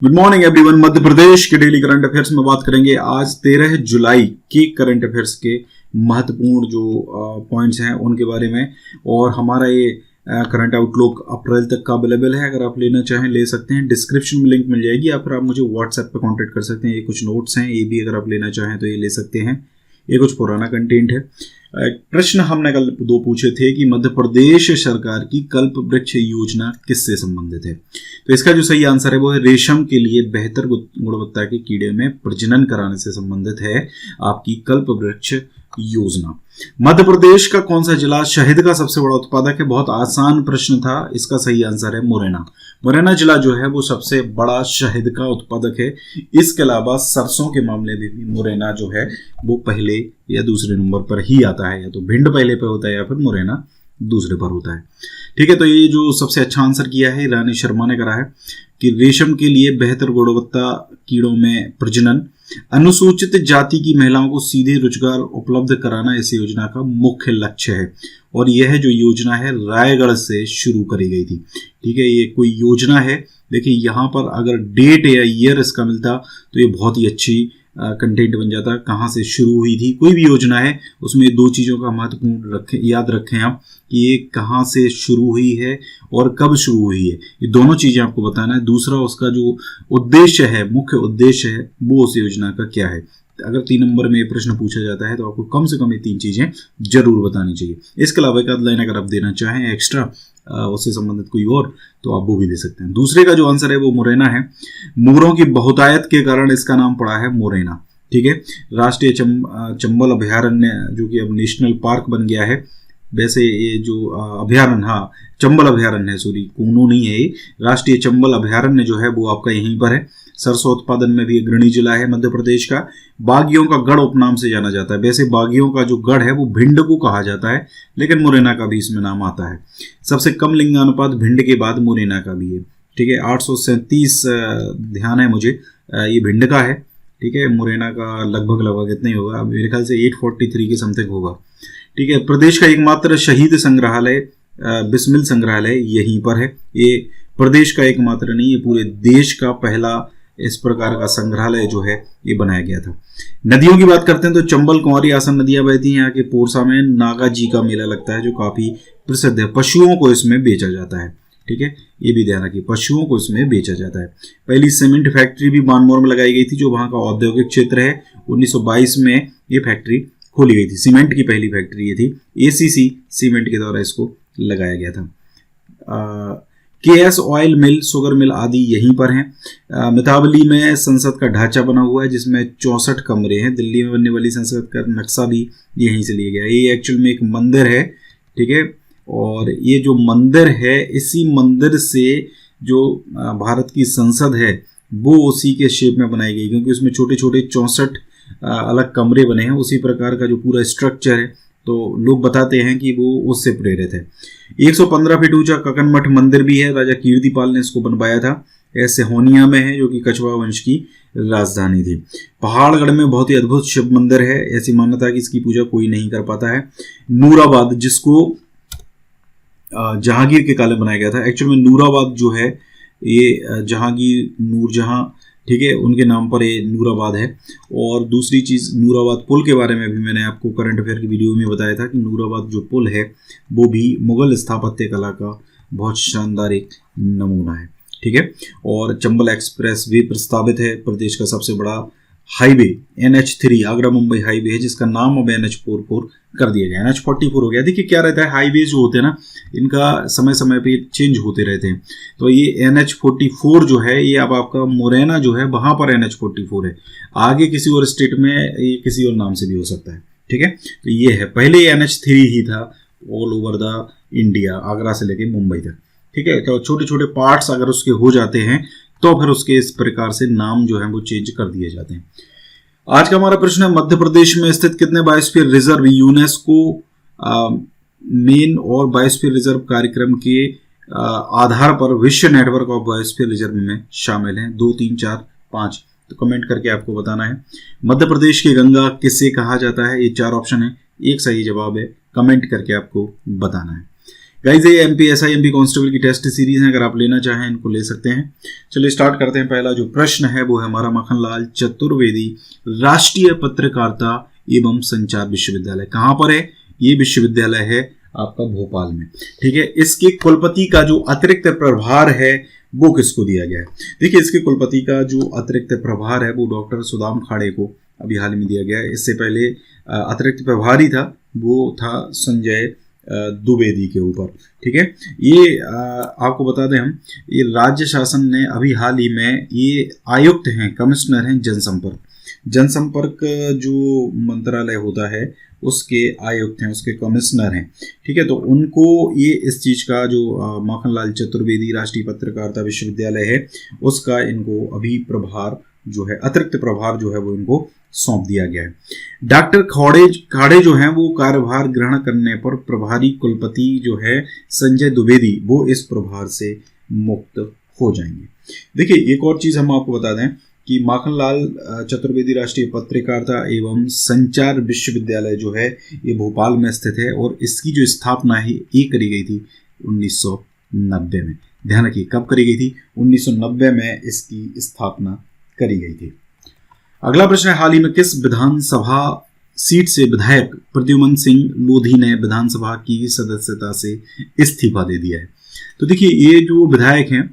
Good morning everyone. Madhya Pradesh के daily current affairs में बात करेंगे आज 13 जुलाई के करंट अफेयर्स के महत्वपूर्ण जो पॉइंट्स हैं उनके बारे में। और हमारा ये करंट आउटलुक अप्रैल तक का अवेलेबल है। अगर आप लेना चाहें ले सकते हैं, डिस्क्रिप्शन में लिंक मिल जाएगी या फिर आप मुझे व्हाट्सएप पे कांटेक्ट कर सकते हैं। ये कुछ नोट्स हैं, ये भी अगर आप लेना चाहें तो ये ले सकते हैं। ये कुछ पुराना कंटेंट है। प्रश्न हमने कल दो पूछे थे कि मध्य प्रदेश सरकार की कल्प वृक्ष योजना किससे संबंधित है। तो इसका जो सही आंसर है वो है रेशम के लिए बेहतर गुणवत्ता के कीड़े में प्रजनन कराने से संबंधित है आपकी कल्प वृक्ष योजना। मध्य प्रदेश का कौन सा जिला शहद का सबसे बड़ा उत्पादक है। बहुत आसान प्रश्न था, इसका सही आंसर है मुरैना। मुरैना जिला जो है वो सबसे बड़ा शहद का उत्पादक है। इसके अलावा सरसों के मामले में भी मुरैना जो है वो पहले या दूसरे नंबर पर ही आता है। या तो भिंड पहले पे होता है या फिर मुरैना दूसरे पर होता है। ठीक है, तो ये जो सबसे अच्छा आंसर किया है रानी शर्मा ने करा है कि रेशम के लिए बेहतर गुणवत्ता कीड़ों में प्रजनन, अनुसूचित जाति की महिलाओं को सीधे रोजगार उपलब्ध कराना इस योजना का मुख्य लक्ष्य है। और यह जो योजना है रायगढ़ से शुरू करी गई थी। ठीक है, ये कोई योजना है। देखिए यहाँ पर अगर डेट या ईयर इसका मिलता तो ये बहुत ही अच्छी कंटेंट बन जाता। कहाँ से शुरू हुई थी, कोई भी योजना है उसमें दो चीज़ों का महत्वपूर्ण याद रखें आप कि ये कहाँ से शुरू हुई है और कब शुरू हुई है। ये दोनों चीज़ें आपको बताना है। दूसरा उसका जो उद्देश्य है, मुख्य उद्देश्य है, वो उस योजना का क्या है। अगर 3 नंबर में ये प्रश्न पूछा जाता है तो आपको कम से कम ये 3 चीज़ें जरूर बतानी चाहिए। इसके अलावा एक आध लाइन अगर आप देना चाहें एक्स्ट्रा उससे संबंधित कोई और तो आप वो भी दे सकते हैं। दूसरे का जो आंसर है वो मुरैना है। मोरों की बहुतायत के कारण इसका नाम पड़ा है मुरैना। ठीक है, राष्ट्रीय चंबल अभयारण्य जो कि अब नेशनल पार्क बन गया है। वैसे ये जो अभयारण्य, हाँ चंबल अभयारण्य है, सॉरी कूनो नहीं है ये, राष्ट्रीय चंबल अभयारण्य जो है वो आपका यहीं पर है। सरसों उत्पादन में भी अग्रणी जिला है मध्य प्रदेश का। बागियों का गढ़ उपनाम से जाना जाता है। वैसे बागियों का जो गढ़ है वो भिंड को कहा जाता है, लेकिन मुरैना का भी इसमें नाम आता है। सबसे कम लिंगानुपात भिंड के बाद मुरैना का भी है। ठीक है, 837 ध्यान है मुझे, ये भिंड का है। ठीक है, मुरैना का लगभग इतना ही होगा, मेरे ख्याल से 843 के समथिंग होगा। ठीक है, प्रदेश का एकमात्र शहीद संग्रहालय बिस्मिल संग्रहालय यहीं पर है। ये प्रदेश का एकमात्र नहीं, ये पूरे देश का पहला इस प्रकार का संग्रहालय जो है ये बनाया गया था। नदियों की बात करते हैं तो चंबल, कुंवारी, आसन नदियां बहती हैं। यहाँ के पोरसा में नागा जी का मेला लगता है जो काफी प्रसिद्ध है। पशुओं को इसमें बेचा जाता है। ठीक है, ये भी ध्यान रखिए, पशुओं को इसमें बेचा जाता है। पहली सीमेंट फैक्ट्री भी बानमोर में लगाई गई थी जो वहाँ का औद्योगिक क्षेत्र है। 1922 में ये फैक्ट्री खोली गई थी। सीमेंट की पहली फैक्ट्री ये थी। एसीसी सीमेंट के द्वारा इसको लगाया गया था। केएस ऑयल मिल, शुगर मिल आदि यहीं पर हैं। मितावली में संसद का ढांचा बना हुआ है जिसमें 64 कमरे हैं। दिल्ली में बनने वाली संसद का नक्शा भी यहीं से लिया गया है। ये एक्चुअल में एक मंदिर है। ठीक है, और ये जो मंदिर है इसी मंदिर से जो भारत की संसद है वो उसी के शेप में बनाई गई, क्योंकि उसमें छोटे छोटे 64 अलग कमरे बने हैं। उसी प्रकार का जो पूरा स्ट्रक्चर है, तो लोग बताते हैं कि वो उससे प्रेरित है। 115 फीट ऊंचा ककनमठ मंदिर भी है। राजा कीर्तिपाल ने इसको बनवाया था। ऐसे होनिया में है जो कि कछवा वंश की राजधानी थी। पहाड़गढ़ में बहुत ही अद्भुत शिव मंदिर है। ऐसी मान्यता है कि इसकी पूजा कोई नहीं कर पाता है। नूराबाद, जिसको जहांगीर के काले बनाया गया था, एक्चुअल में नूराबाद जो है ये जहांगीर नूरजहां, ठीक है, उनके नाम पर ये नूराबाद है। और दूसरी चीज़, नूराबाद पुल के बारे में भी मैंने आपको करंट अफेयर की वीडियो में बताया था कि नूराबाद जो पुल है वो भी मुगल स्थापत्य कला का बहुत शानदार एक नमूना है। ठीक है, और चंबल एक्सप्रेस भी प्रस्तावित है। प्रदेश का सबसे बड़ा highway NH3 Agra Mumbai highway है जिसका नाम अब NH44 कर दिया गया। NH44 हो गया। देखिए क्या रहता है, हाईवे जो होते हैं ना इनका समय समय पे चेंज होते रहते हैं। तो ये NH44 जो है ये अब आपका मुरैना जो है वहाँ पर NH44 है। आगे किसी और स्टेट में ये किसी और नाम से भी हो सकता है। ठीक है, तो ये है, पहले ये NH3 ही था all over the India, Agra से लेके मुंबई तक। ठीक है, तो छोटे छोटे पार्ट्स अगर उसके हो जाते हैं तो फिर उसके इस प्रकार से नाम जो है वो चेंज कर दिए जाते हैं। आज का हमारा प्रश्न है, मध्य प्रदेश में स्थित कितने बायोस्फीयर रिजर्व यूनेस्को मेन और बायोस्फीयर रिजर्व कार्यक्रम के आधार पर विश्व नेटवर्क ऑफ बायोस्फीयर रिजर्व में शामिल हैं? 2, 3, 4, 5। तो कमेंट करके आपको बताना है। मध्य प्रदेश की गंगा किसे कहा जाता है? ये 4 ऑप्शन है, एक सही जवाब है, कमेंट करके आपको बताना है। गाइस ये एमपीएसआई एमपी कांस्टेबल की टेस्ट सीरीज है, अगर आप लेना चाहें इनको ले सकते हैं। चलिए स्टार्ट करते हैं। पहला जो प्रश्न है वो है हमारा मक्खनलाल चतुर्वेदी राष्ट्रीय पत्रकारिता एवं संचार विश्वविद्यालय कहाँ पर है? ये विश्वविद्यालय है आपका भोपाल में। ठीक है, इसके कुलपति का जो अतिरिक्त प्रभार है वो किसको दिया गया है? देखिए इसके कुलपति का जो अतिरिक्त प्रभार है वो डॉक्टर सुदाम खाड़े को अभी हाल में दिया गया है। इससे पहले अतिरिक्त प्रभारी था वो था संजय द्विवेदी के ऊपर। ठीक है, ये आपको बता दें हम, ये राज्य शासन ने अभी हाल ही में ये आयुक्त हैं, कमिश्नर हैं जनसंपर्क जो मंत्रालय होता है उसके आयुक्त हैं, उसके कमिश्नर हैं। ठीक है, तो उनको ये इस चीज़ का जो मक्खनलाल चतुर्वेदी राष्ट्रीय पत्रकारिता विश्वविद्यालय है उसका इनको अभी प्रभार जो है, अतिरिक्त प्रभार जो है वो इनको सौंप दिया गया है। डॉक्टर खाड़े जो हैं वो कार्यभार ग्रहण करने पर प्रभारी कुलपति जो है संजय द्विवेदी वो इस प्रभार से मुक्त हो जाएंगे। देखिए एक और चीज़ हम आपको बता दें कि मक्खनलाल चतुर्वेदी राष्ट्रीय पत्रकारिता एवं संचार विश्वविद्यालय जो है ये भोपाल में स्थित है और इसकी जो स्थापना है ये करी गई थी 1990 में। ध्यान रखिए कब करी गई थी? 1990 में इसकी स्थापना करी गई थी। अगला प्रश्न है, हाल ही में किस विधानसभा सीट से विधायक प्रद्युमन सिंह लोधी ने विधानसभा की सदस्यता से इस्तीफा दे दिया है? तो देखिए ये जो विधायक हैं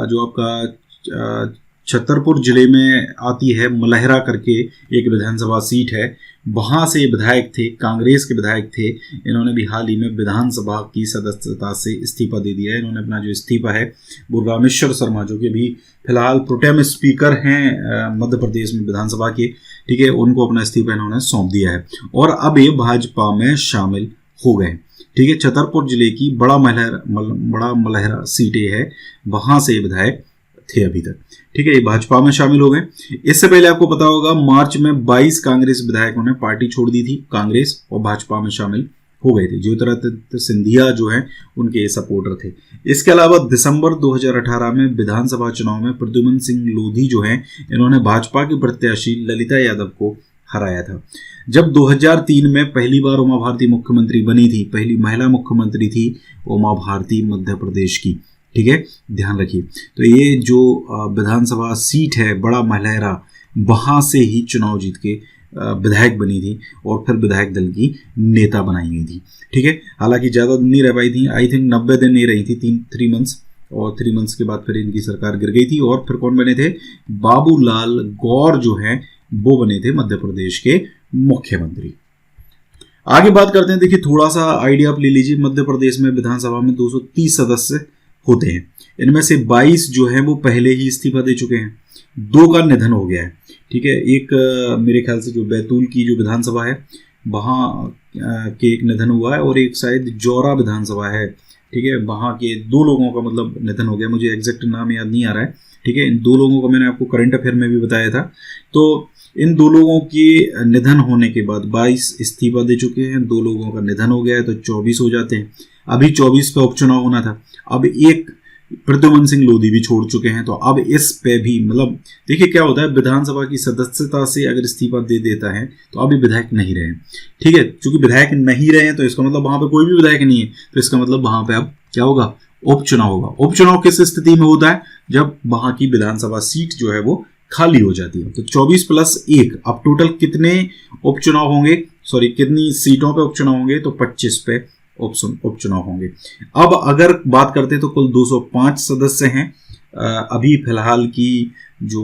जो आपका छतरपुर जिले में आती है मलहरा करके एक विधानसभा सीट है, वहाँ से विधायक थे, कांग्रेस के विधायक थे। इन्होंने भी हाल ही में विधानसभा की सदस्यता से इस्तीफा दे दिया है। इन्होंने अपना जो इस्तीफा है वो रामेश्वर शर्मा जो कि अभी फिलहाल प्रोटेम स्पीकर हैं मध्य प्रदेश में विधानसभा के, ठीक है, उनको अपना इस्तीफा इन्होंने सौंप दिया है और अब ये भाजपा में शामिल हो गए। ठीक है, छतरपुर जिले की बड़ा मलहरा सीटें है, वहाँ से विधायक थे अभी तक। ठीक है, ये भाजपा में शामिल हो गए। इससे पहले आपको पता होगा मार्च में 22 कांग्रेस विधायकों ने पार्टी छोड़ दी थी कांग्रेस और भाजपा में शामिल हो गए थे। ज्योतिरादित्य सिंधिया जो हैं उनके सपोर्टर थे। इसके अलावा दिसंबर 2018 में विधानसभा चुनाव में प्रद्युमन सिंह लोधी जो हैं इन्होंने भाजपा की प्रत्याशी ललिता यादव को हराया था। जब 2003 में पहली बार उमा भारती मुख्यमंत्री बनी थी, पहली महिला मुख्यमंत्री थी उमा भारती मध्य प्रदेश की। ठीक है, ध्यान रखिए। तो ये जो विधानसभा सीट है बड़ा मलहरा, वहाँ से ही चुनाव जीत के विधायक बनी थी और फिर विधायक दल की नेता बनाई गई थी। ठीक है, हालांकि ज़्यादा दिन नहीं रह पाई थी, आई थिंक 90 दिन नहीं रही थी, 3 मंथ्स, और 3 मंथ्स के बाद फिर इनकी सरकार गिर गई थी। और फिर कौन बने थे? बाबूलाल गौर जो हैं वो बने थे मध्य प्रदेश के मुख्यमंत्री। आगे बात करते हैं। देखिए थोड़ा सा आइडिया आप ले लीजिए। मध्य प्रदेश में विधानसभा में 230 सदस्य होते हैं, इनमें से 22 जो हैं वो पहले ही इस्तीफा दे चुके हैं, 2 का निधन हो गया है। ठीक है, एक मेरे ख्याल से जो बैतूल की जो विधानसभा है वहाँ के एक निधन हुआ है और एक शायद जौरा विधानसभा है। ठीक है, वहाँ के 2 लोगों का मतलब निधन हो गया, मुझे एग्जैक्ट नाम याद नहीं आ रहा है। ठीक है, इन 2 लोगों को मैंने आपको करंट अफेयर में भी बताया था। तो इन 2 लोगों के निधन होने के बाद 22 इस्तीफा दे चुके हैं, 2 लोगों का निधन हो गया है तो 24 हो जाते हैं। अभी 24 पे उपचुनाव होना था, अब एक प्रद्युमन सिंह लोधी भी छोड़ चुके हैं, तो अब इस पे भी मतलब देखिए क्या होता है, विधानसभा की सदस्यता से अगर इस्तीफा दे देता है तो अभी विधायक नहीं रहे। ठीक है, चूंकि विधायक नहीं रहे हैं तो इसका मतलब वहां पे कोई भी विधायक नहीं है, तो इसका मतलब वहां पे अब क्या होगा? उपचुनाव होगा। उपचुनाव किस स्थिति में होता है? जब वहां की विधानसभा सीट जो है वो खाली हो जाती है। तो 24 + 1, अब टोटल कितने उपचुनाव होंगे, सॉरी कितनी सीटों पे उपचुनाव होंगे? तो 25 पे उपचुनाव होंगे। अब अगर बात करते हैं तो कुल 205 सदस्य हैं अभी फिलहाल की जो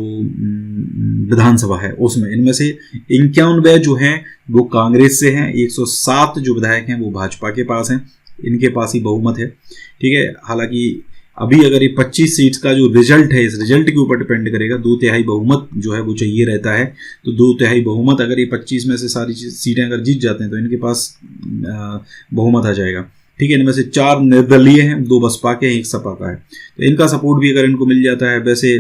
विधानसभा है उसमें। इनमें से 91 जो हैं वो कांग्रेस से हैं, 107 जो विधायक हैं वो भाजपा के पास हैं, इनके पास ही बहुमत है। ठीक है, हालांकि अभी अगर ये 25 सीट्स का जो रिजल्ट है, इस रिजल्ट के ऊपर डिपेंड करेगा। 2/3 बहुमत जो है वो चाहिए रहता है, तो 2/3 बहुमत अगर ये 25 में से सारी सीटें अगर जीत जाते हैं तो इनके पास बहुमत आ जाएगा। ठीक है, इनमें से 4 निर्दलीय हैं, 2 बसपा के हैं, 1 सपा का है, तो इनका सपोर्ट भी अगर इनको मिल जाता है। वैसे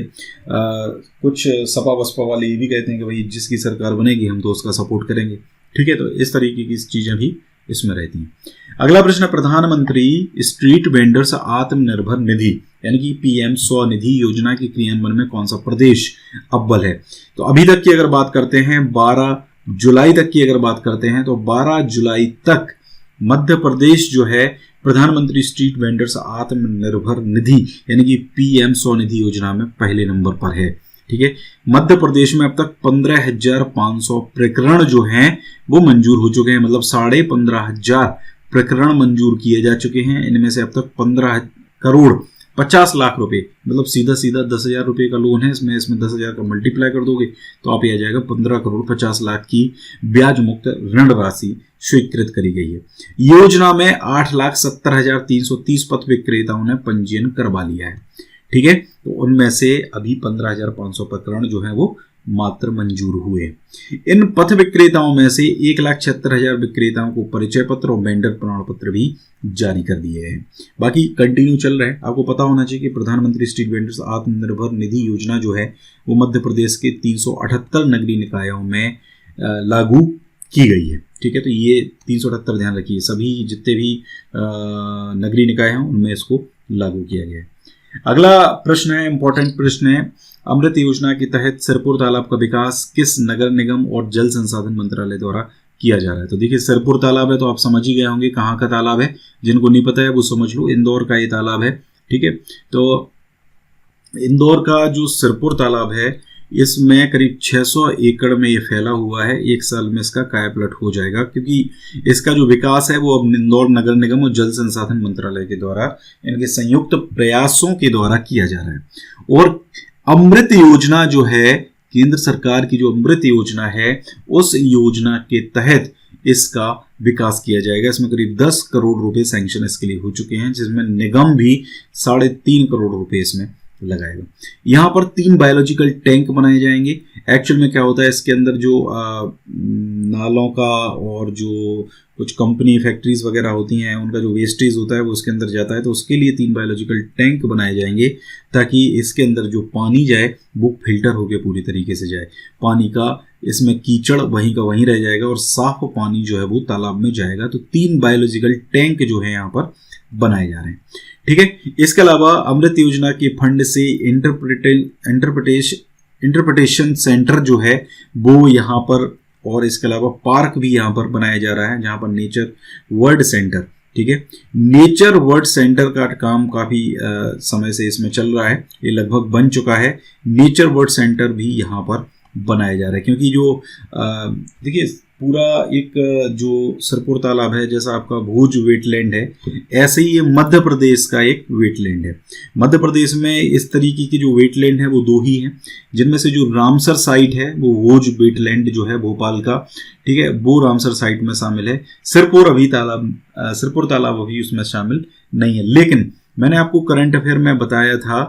कुछ सपा बसपा वाले ये भी कहते हैं कि भाई जिसकी सरकार बनेगी हम तो उसका सपोर्ट करेंगे। ठीक है, तो इस तरीके की चीज़ें भी इसमें रहती हैं। अगला प्रश्न, प्रधानमंत्री स्ट्रीट वेंडर्स आत्मनिर्भर निधि यानी कि PM स्वनिधि योजना के क्रियान्वयन में कौन सा प्रदेश अव्वल है? तो अभी तक की अगर बात करते हैं, 12 जुलाई तक की अगर बात करते हैं तो 12 जुलाई तक मध्य प्रदेश जो है प्रधानमंत्री स्ट्रीट वेंडर्स आत्मनिर्भर निधि यानी कि PM स्वनिधि योजना में पहले नंबर पर है। ठीक है, मध्य प्रदेश में अब तक 15,500 प्रकरण जो हैं वो मंजूर हो चुके हैं, मतलब 15,500 प्रकरण मंजूर किए जा चुके हैं। इनमें से अब तक 15,50,00,000 रुपए, मतलब सीधा सीधा 10,000 रुपये का लोन है, इसमें 10,000 का मल्टीप्लाई कर दोगे तो आप ये आ जाएगा 15,50,00,000 की ब्याज मुक्त ऋण राशि स्वीकृत करी गई है। योजना में 8,70,330 पथ विक्रेताओं ने पंजीयन करवा लिया है। ठीक है, तो उनमें से अभी 15,500 प्रकरण जो है वो मात्र मंजूर हुए। इन पथ विक्रेताओं में से 1,76,000 विक्रेताओं को परिचय पत्र और वेंडर प्रमाण पत्र भी जारी कर दिए हैं। बाकी कंटिन्यू चल रहा है। आपको पता होना चाहिए कि प्रधानमंत्री स्ट्रीट वेंडर्स आत्मनिर्भर निधि योजना जो है वो मध्य प्रदेश के 378 नगरीय निकायों में लागू की गई है। ठीक है, तो ये 378 ध्यान रखिए, सभी जितने भी नगरीय निकाय हैं उनमें इसको लागू किया गया है। अगला प्रश्न है, इंपॉर्टेंट प्रश्न है, अमृत योजना के तहत सिरपुर तालाब का विकास किस नगर निगम और जल संसाधन मंत्रालय द्वारा किया जा रहा है? तो देखिए, सिरपुर तालाब है तो आप समझ ही गए होंगे कहाँ का तालाब है। जिनको नहीं पता है वो समझ लो, इंदौर का ये तालाब है। ठीक है, तो इंदौर का जो सिरपुर तालाब है इसमें करीब 600 एकड़ में ये फैला हुआ है। 1 साल में इसका कायापलट हो जाएगा, क्योंकि इसका जो विकास है वो अब इंदौर नगर निगम और जल संसाधन मंत्रालय के द्वारा, इनके संयुक्त प्रयासों के द्वारा किया जा रहा है। और अमृत योजना जो है, केंद्र सरकार की जो अमृत योजना है, उस योजना के तहत इसका विकास किया जाएगा। इसमें करीब 10 करोड़ रुपए सैंक्शन इसके लिए हो चुके हैं, जिसमें निगम भी 3.5 करोड़ रुपए इसमें लगाएगा। यहाँ पर 3 बायोलॉजिकल टैंक बनाए जाएंगे। एक्चुअल में क्या होता है, इसके अंदर जो नालों का और जो कुछ कंपनी फैक्ट्रीज वगैरह होती हैं उनका जो वेस्टेज होता है वो उसके अंदर जाता है, तो उसके लिए 3 बायोलॉजिकल टैंक बनाए जाएंगे ताकि इसके अंदर जो पानी जाए वो फिल्टर होकर पूरी तरीके से जाए। पानी का इसमें कीचड़ वहीं का वहीं रह जाएगा और साफ पानी जो है वो तालाब में जाएगा। तो 3 बायोलॉजिकल टैंक जो है यहाँ पर बनाए जा रहे हैं। ठीक है, इसके अलावा अमृत योजना के फंड से इंटरप्रिटेशन सेंटर जो है वो यहाँ पर, और इसके अलावा पार्क भी यहाँ पर बनाया जा रहा है जहाँ पर नेचर वर्ल्ड सेंटर, ठीक है, नेचर वर्ल्ड सेंटर का काम काफ़ी समय से इसमें चल रहा है, ये लगभग बन चुका है। नेचर वर्ल्ड सेंटर भी यहाँ पर बनाया जा रहा है, क्योंकि जो देखिए पूरा एक जो सिरपुर तालाब है, जैसा आपका भुज वेटलैंड है, ऐसे ही ये मध्य प्रदेश का एक वेटलैंड है। मध्य प्रदेश में इस तरीके की जो वेटलैंड है वो 2 ही हैं, जिनमें से जो रामसर साइट है वो भुज वेटलैंड जो है भोपाल का, ठीक है, वो रामसर साइट में शामिल है। सिरपुर तालाब अभी उसमें शामिल नहीं है। लेकिन मैंने आपको करंट अफेयर में बताया था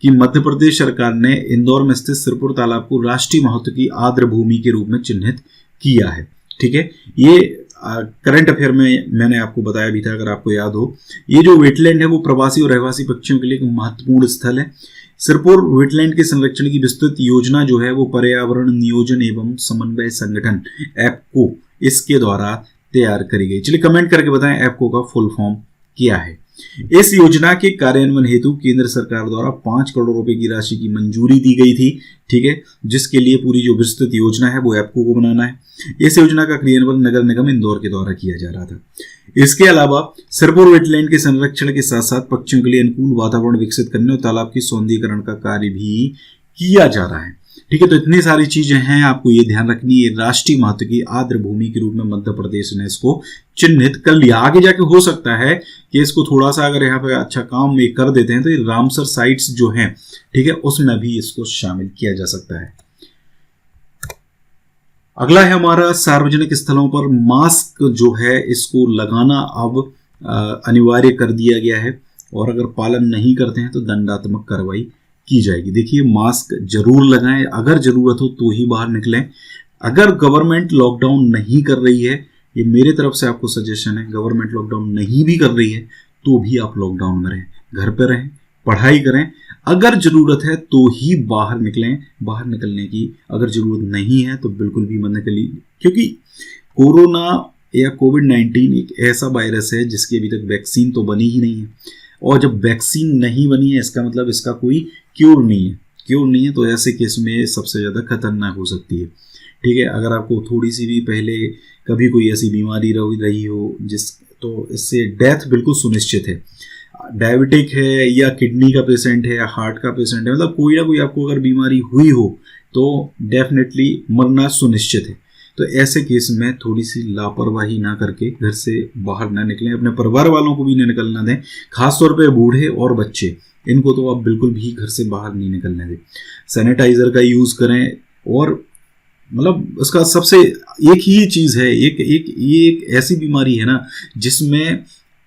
कि मध्य प्रदेश सरकार ने इंदौर में स्थित सिरपुर तालाब को राष्ट्रीय महत्व की आर्द्र भूमि के रूप में चिन्हित किया है। ठीक है, ये करंट अफेयर में मैंने आपको बताया भी था, अगर आपको याद हो। ये जो वेटलैंड है वो प्रवासी और रहवासी पक्षियों के लिए एक महत्वपूर्ण स्थल है। सिरपुर वेटलैंड के संरक्षण की विस्तृत योजना जो है वो पर्यावरण नियोजन एवं समन्वय संगठन एप्को इसके द्वारा तैयार करी गई। चलिए कमेंट करके बताएं एप्को का फुल फॉर्म क्या है। इस योजना के कार्यान्वयन हेतु केंद्र सरकार द्वारा 5 करोड़ रुपए की राशि की मंजूरी दी गई थी। ठीक है, जिसके लिए पूरी जो विस्तृत योजना है वो एप्को को बनाना है। इस योजना का क्रियान्वयन नगर निगम इंदौर के द्वारा किया जा रहा था। इसके अलावा सिरपुर वेटलैंड के संरक्षण के साथ साथ पक्षियों के लिए अनुकूल वातावरण विकसित करने और तालाब की सौंदर्यीकरण का कार्य भी किया जा रहा है। ठीक है, तो इतनी सारी चीजें हैं, आपको ये ध्यान रखनी है। राष्ट्रीय महत्व की आर्द्र भूमि के रूप में मध्य प्रदेश ने इसको चिन्हित कर लिया। आगे जाके हो सकता है कि इसको थोड़ा सा अगर यहाँ पे अच्छा काम ये कर देते हैं तो ये रामसर साइट्स जो हैं, ठीक है, उसमें भी इसको शामिल किया जा सकता है। अगला है हमारा सार्वजनिक स्थलों पर मास्क जो है इसको लगाना अब अनिवार्य कर दिया गया है, और अगर पालन नहीं करते हैं तो दंडात्मक कार्रवाई की जाएगी। देखिए, मास्क जरूर लगाएं, अगर जरूरत हो तो ही बाहर निकलें। अगर गवर्नमेंट लॉकडाउन नहीं कर रही है, ये मेरे तरफ से आपको सजेशन है, गवर्नमेंट लॉकडाउन नहीं भी कर रही है तो भी आप लॉकडाउन में रहें, घर पे रहें, पढ़ाई करें। अगर जरूरत है तो ही बाहर निकलें। बाहर निकलने की अगर जरूरत नहीं है तो बिल्कुल भी मत निकलिए, क्योंकि कोरोना या कोविड-19 एक ऐसा वायरस है जिसकी अभी तक वैक्सीन तो बनी ही नहीं है, और जब वैक्सीन नहीं बनी है इसका मतलब इसका कोई क्योर नहीं है, तो ऐसे केस में सबसे ज़्यादा खतरनाक हो सकती है। ठीक है, अगर आपको थोड़ी सी भी पहले कभी कोई ऐसी बीमारी रही हो तो इससे डेथ बिल्कुल सुनिश्चित है। डायबिटिक है या किडनी का पेशेंट है या हार्ट का पेशेंट है, मतलब कोई ना कोई आपको अगर बीमारी हुई हो तो डेफिनेटली मरना सुनिश्चित है। तो ऐसे केस में थोड़ी सी लापरवाही ना करके घर से बाहर ना निकलें, अपने परिवार वालों को भी ना निकलना दें, खासतौर पे बूढ़े और बच्चे, इनको तो आप बिल्कुल भी घर से बाहर नहीं निकलने दें। सैनिटाइजर का यूज़ करें, और मतलब उसका सबसे एक ही चीज़ है, ये एक ऐसी बीमारी है ना जिसमें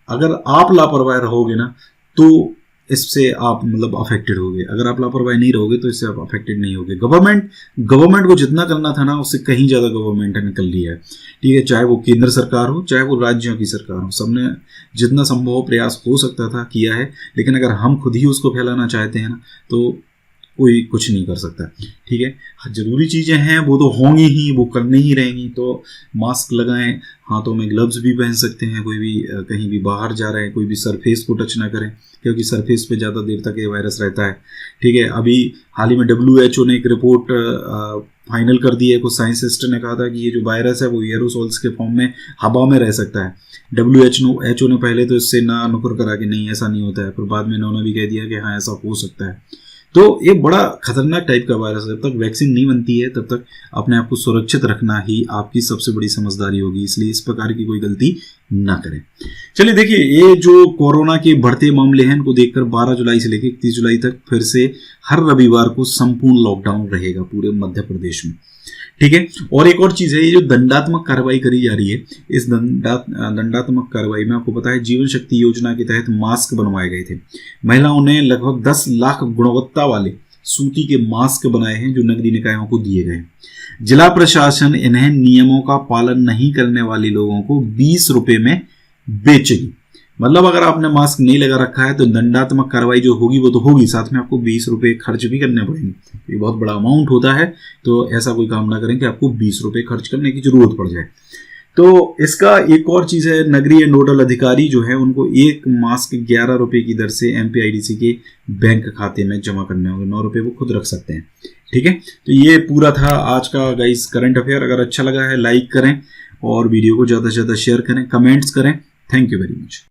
अगर आप लापरवाह रहोगे ना तो इससे आप मतलब अफेक्टेड होगे, अगर आप लापरवाही नहीं रहोगे तो इससे आप अफेक्टेड नहीं होगे। गवर्नमेंट को जितना करना था ना उससे कहीं ज़्यादा गवर्नमेंट ने कर लिया है, ठीक है। चाहे वो केंद्र सरकार हो चाहे वो राज्यों की सरकार हो, सबने जितना संभव प्रयास हो सकता था किया है। लेकिन अगर हम खुद ही उसको फैलाना चाहते हैं ना तो कोई कुछ नहीं कर सकता, ठीक है। ज़रूरी चीज़ें हैं वो तो होंगी ही, वो करनी ही रहेंगी। तो मास्क लगाएं, हाथों में ग्लव्स भी पहन सकते हैं, कोई भी कहीं भी बाहर जा रहे हैं कोई भी सरफेस को टच ना करें, क्योंकि सरफेस पे ज़्यादा देर तक ये वायरस रहता है, ठीक है। अभी हाल ही में WHO ने एक रिपोर्ट फाइनल कर दी है। कुछ साइंटिस्ट ने कहा था कि ये जो वायरस है वो एरोसोल्स के फॉर्म में हवा में रह सकता है। WHO ने पहले तो इससे ना नुकर करा कि नहीं ऐसा नहीं होता है, फिर बाद में इन्होंने भी कह दिया कि हाँ ऐसा हो सकता है। तो ये बड़ा खतरनाक टाइप का वायरस है। जब तक वैक्सीन नहीं बनती है तब तक अपने आप को सुरक्षित रखना ही आपकी सबसे बड़ी समझदारी होगी, इसलिए इस प्रकार की कोई गलती ना करें। चलिए देखिए, ये जो कोरोना के बढ़ते मामले हैं इनको देखकर 12 जुलाई से लेकर 31 जुलाई तक फिर से हर रविवार को संपूर्ण लॉकडाउन रहेगा पूरे मध्य प्रदेश में, ठीक है। और एक और चीज़ है, ये जो दंडात्मक कार्रवाई करी जा रही है, इस दंडात्मक कार्रवाई में आपको पता है जीवन शक्ति योजना के तहत मास्क बनवाए गए थे। महिलाओं ने लगभग 10 लाख गुणवत्ता वाले सूती के मास्क बनाए हैं जो नगरीय निकायों को दिए गए। जिला प्रशासन इन्हें नियमों का पालन नहीं करने वाले लोगों को 20 रुपए में बेचेगी। मतलब अगर आपने मास्क नहीं लगा रखा है तो दंडात्मक कार्रवाई जो होगी वो तो होगी, साथ में आपको 20 रुपये खर्च भी करने पड़ेंगे। ये बहुत बड़ा अमाउंट होता है, तो ऐसा कोई काम ना करें कि आपको 20 रुपये खर्च करने की जरूरत पड़ जाए। तो इसका एक और चीज़ है, नगरीय नोडल अधिकारी जो है उनको एक मास्क 11 रुपये की दर से MPIDC के बैंक खाते में जमा करने होंगे। 9 रुपये वो खुद रख सकते हैं, ठीक है। तो ये पूरा था आज का गाइस करंट अफेयर। अगर अच्छा लगा है लाइक करें और वीडियो को ज़्यादा से ज़्यादा शेयर करें, कमेंट्स करें। Thank you very much.